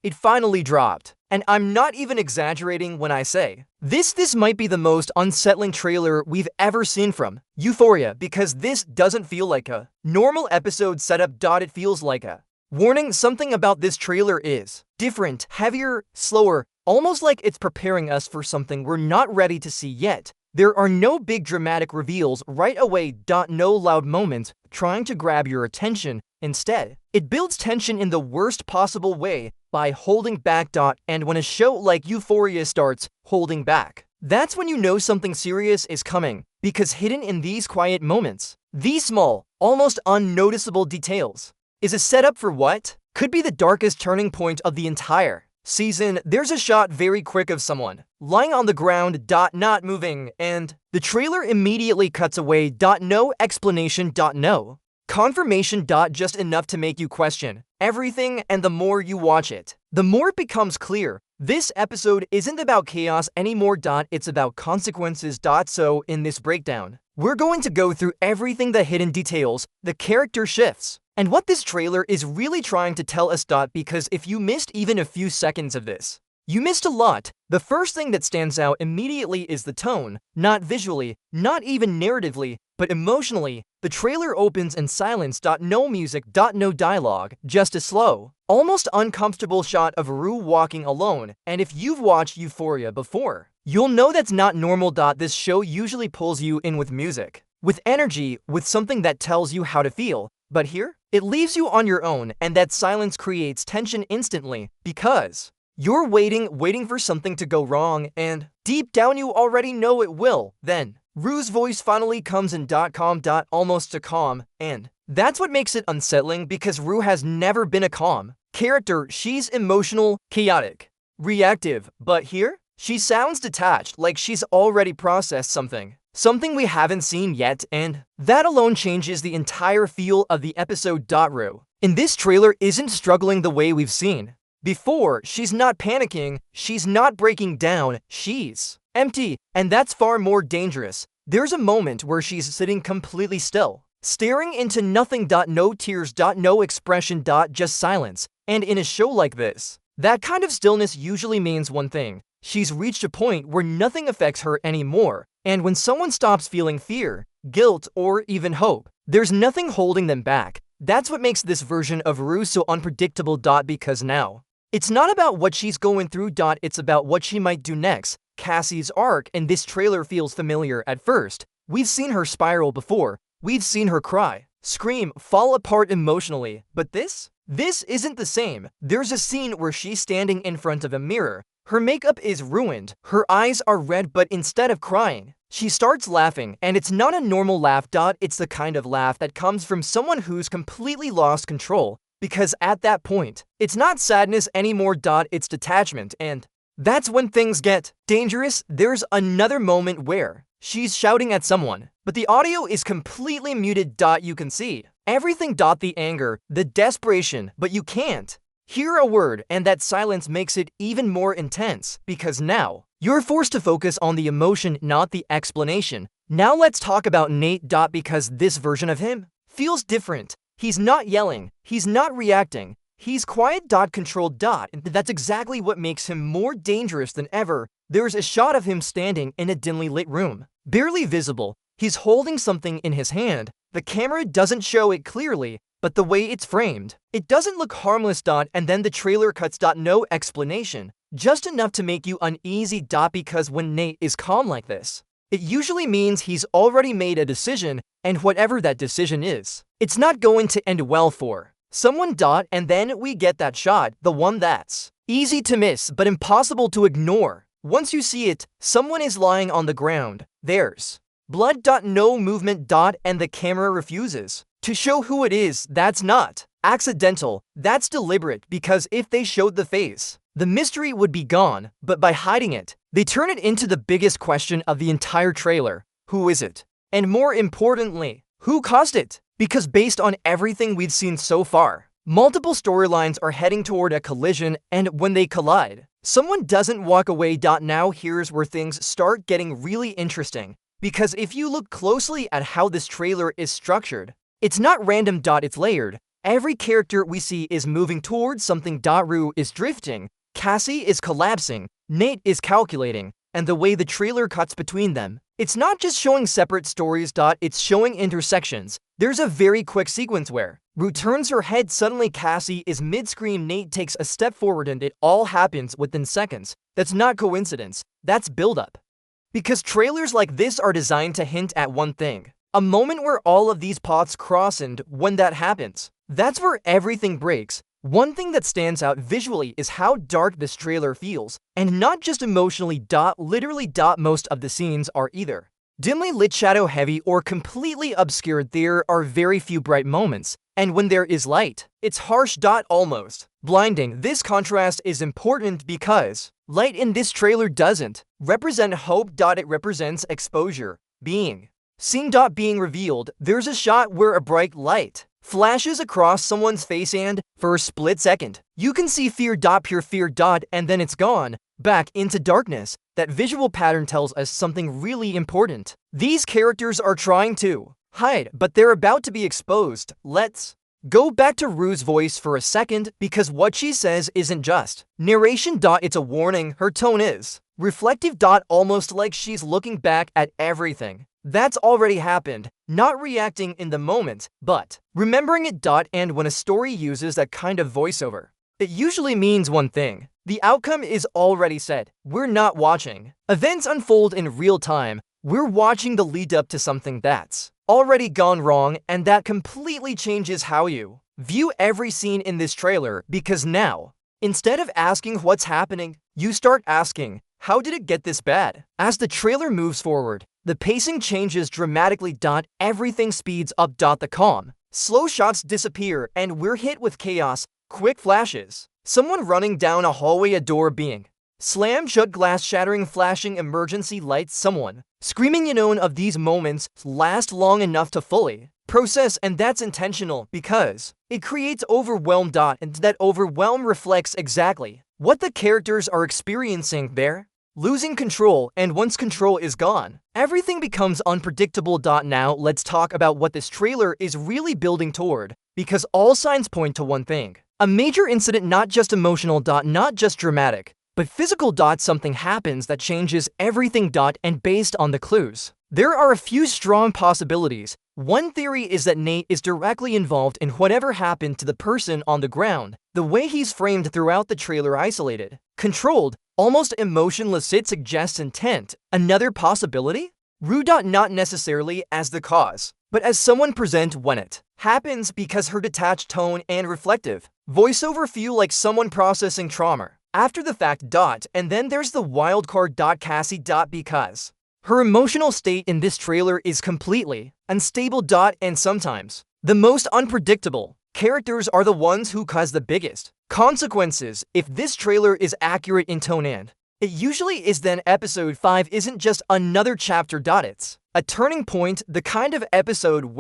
It finally dropped. And I'm not even exaggerating when I say, this might be the most unsettling trailer we've ever seen from Euphoria, because this doesn't feel like a normal episode setup. It feels like a warning. Something about this trailer is different, heavier, slower, almost like it's preparing us for something we're not ready to see yet. There are no big dramatic reveals right away. No loud moments trying to grab your attention. Instead, it builds tension in the worst possible way by holding back. And when a show like Euphoria starts holding back, that's when you know something serious is coming, because hidden in these quiet moments, these small, almost unnoticeable details, is a setup for what could be the darkest turning point of the entire season. There's a shot very quick of someone lying on the ground. Not moving, and the trailer immediately cuts away. No explanation. No confirmation. Just enough to make you question everything, and the more you watch it, the more it becomes clear. This episode isn't about chaos anymore. It's about consequences. So in this breakdown, we're going to go through everything: the hidden details, the character shifts, and what this trailer is really trying to tell us. Because if you missed even a few seconds of this, you missed a lot. The first thing that stands out immediately is the tone, not visually, not even narratively, but emotionally. The trailer opens in silence. No music. No dialogue, just a slow, almost uncomfortable shot of Rue walking alone. And if you've watched Euphoria before, you'll know that's not normal. This show usually pulls you in with music, with energy, with something that tells you how to feel. But here, it leaves you on your own, and that silence creates tension instantly, because you're waiting for something to go wrong, and deep down you already know it will. Then Rue's voice finally comes in. Calm. Almost a calm, and that's what makes it unsettling, because Rue has never been a calm character. She's emotional, chaotic, reactive, but here, she sounds detached, like she's already processed something we haven't seen yet, and that alone changes the entire feel of the episode. Rue in this trailer isn't struggling the way we've seen before. She's not panicking, she's not breaking down, she's empty, and that's far more dangerous. There's a moment where she's sitting completely still, staring into nothing. No tears. No expression. Just silence. And in a show like this, that kind of stillness usually means one thing: she's reached a point where nothing affects her anymore. And when someone stops feeling fear, guilt, or even hope, there's nothing holding them back. That's what makes this version of Rue so unpredictable. Because now, it's not about what she's going through. It's about what she might do next. Cassie's arc in this trailer feels familiar at first. We've seen her spiral before. We've seen her cry, scream, fall apart emotionally. But this isn't the same. There's a scene where she's standing in front of a mirror. Her makeup is ruined, her eyes are red, but instead of crying, she starts laughing, and it's not a normal laugh. It's the kind of laugh that comes from someone who's completely lost control, because at that point, it's not sadness anymore. It's detachment, and that's when things get dangerous. There's another moment where she's shouting at someone, but the audio is completely muted. You can see everything. The anger, the desperation, but you can't hear a word, and that silence makes it even more intense, because now you're forced to focus on the emotion, not the explanation. Now let's talk about Nate. Because this version of him feels different. He's not yelling, he's not reacting, he's quiet. Controlled. And that's exactly what makes him more dangerous than ever. There's a shot of him standing in a dimly lit room, barely visible. He's holding something in his hand. The camera doesn't show it clearly, but the way it's framed, it doesn't look harmless. And then the trailer cuts. No explanation, just enough to make you uneasy. Because when Nate is calm like this, it usually means he's already made a decision, and whatever that decision is, it's not going to end well for someone. And then we get that shot, the one that's easy to miss but impossible to ignore. Once you see it, someone is lying on the ground. There's blood. No movement. And the camera refuses to show who it is. That's not accidental, that's deliberate, because if they showed the face, the mystery would be gone. But by hiding it, they turn it into the biggest question of the entire trailer. Who is it? And more importantly, who caused it? Because based on everything we've seen so far, multiple storylines are heading toward a collision, and when they collide, someone doesn't walk away. Now here's where things start getting really interesting, because if you look closely at how this trailer is structured, it's not random. It's layered. Every character we see is moving towards something. Rue is drifting, Cassie is collapsing, Nate is calculating, and the way the trailer cuts between them. It's not just showing separate stories. It's showing intersections. There's a very quick sequence where Rue turns her head, suddenly Cassie is mid-scream, Nate takes a step forward, and it all happens within seconds. That's not coincidence, that's build-up. Because trailers like this are designed to hint at one thing. A moment where all of these paths cross, and when that happens, that's where everything breaks. One thing that stands out visually is how dark this trailer feels, and not just emotionally. Literally. Most of the scenes are either dimly lit, shadow heavy, or completely obscured. There are very few bright moments, and when there is light, it's harsh. Almost blinding. This contrast is important because light in this trailer doesn't represent hope. It represents exposure, being seen. Being revealed. There's a shot where a bright light flashes across someone's face, and for a split second, you can see fear. Pure fear. And then it's gone back into darkness. That visual pattern tells us something really important. These characters are trying to hide, but they're about to be exposed. Let's go back to Rue's voice for a second, because what she says isn't just narration. It's a warning. Her tone is reflective. Almost like she's looking back at everything that's already happened, not reacting in the moment, but remembering it. And when a story uses that kind of voiceover, it usually means one thing: the outcome is already set. We're not watching events unfold in real time, we're watching the lead up to something that's already gone wrong, and that completely changes how you view every scene in this trailer, because now, instead of asking what's happening, you start asking, how did it get this bad? As the trailer moves forward, the pacing changes dramatically. Everything speeds up. The calm, slow shots disappear, and we're hit with chaos. Quick flashes, someone running down a hallway, a door being slammed shut, glass shattering, flashing emergency lights, someone screaming. None of these moments last long enough to fully process, and that's intentional because it creates overwhelm. And that overwhelm reflects exactly what the characters are experiencing. They're losing control, and once control is gone, everything becomes unpredictable. Now let's talk about what this trailer is really building toward, because all signs point to one thing: a major incident, not just emotional. Not just dramatic, but physical. Something happens that changes everything. And based on the clues, there are a few strong possibilities. One theory is that Nate is directly involved in whatever happened to the person on the ground. The way he's framed throughout the trailer, isolated, controlled, almost emotionless, it suggests intent. Another possibility? Rue. Not necessarily as the cause, but as someone present when it happens, because her detached tone and reflective voiceover feel like someone processing trauma after the fact. And then there's the wild card. Cassie. Because her emotional state in this trailer is completely unstable. And sometimes the most unpredictable characters are the ones who cause the biggest consequences. If this trailer is accurate in tone, and it usually is, then episode 5 isn't just another chapter. It's a turning point, the kind of episode